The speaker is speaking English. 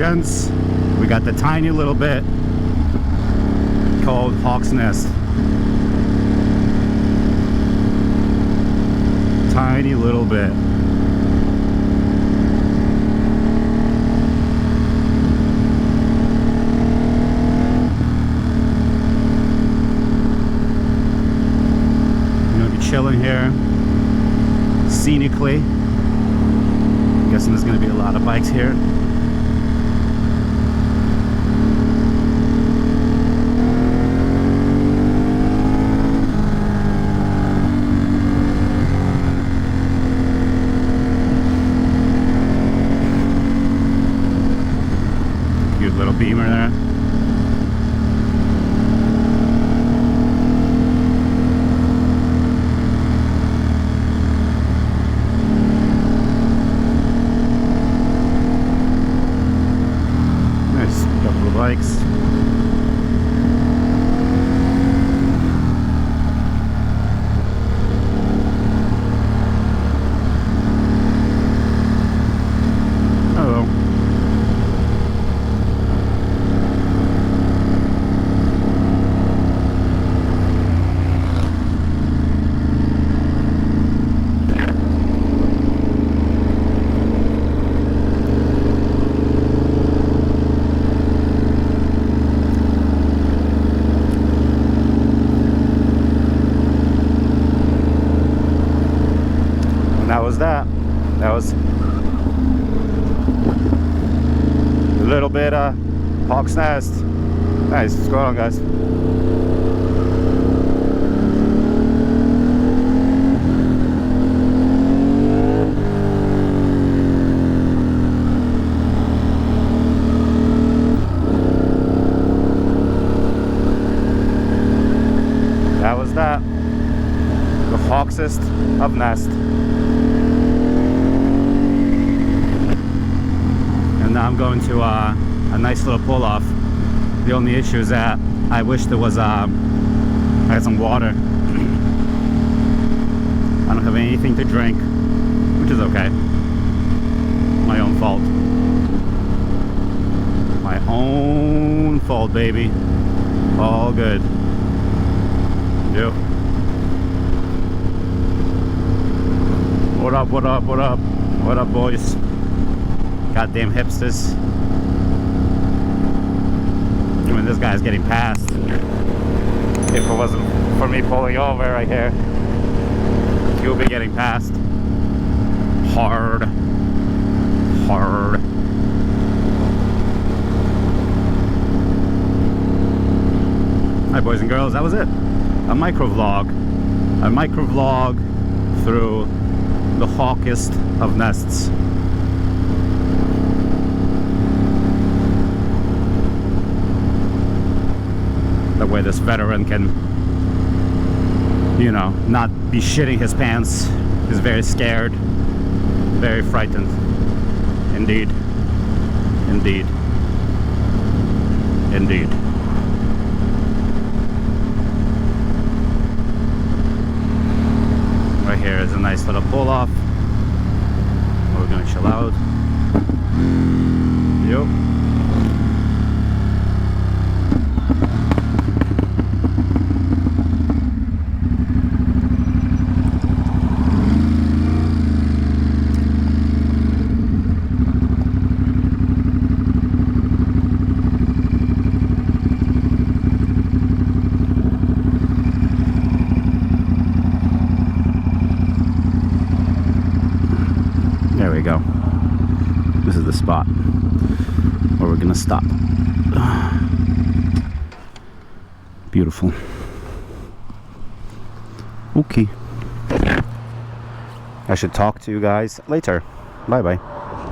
gents, we got the tiny little bit called Hawk's Nest. Tiny little bit. I'm gonna be chilling here scenically. I'm guessing there's gonna be a lot of bikes here. Little Beamer there. Nice couple of bikes. That was a little bit Hawk's Nest. Nice. What's going on, guys? That was that. The Hawksest of Nest. Now I'm going to a nice little pull-off. The only issue is that I wish there was I had some water. I don't have anything to drink, which is okay. My own fault. My own fault, baby. All good. Yep. What up, what up, what up? What up, boys? Goddamn hipsters. I mean, this guy's getting passed. If it wasn't for me pulling over right here, he would be getting passed. Hard. Hard. Hi, boys and girls. That was it. A micro vlog. A micro vlog through the hawkest of nests. Where this veteran can, you know, not be shitting his pants. He's very scared, very frightened. Indeed. Indeed. Indeed. Right here is a nice little pull-off. We're gonna chill out. Yep. There we go. This is the spot where we're gonna stop. Beautiful. Okay. I should talk to you guys later. Bye bye.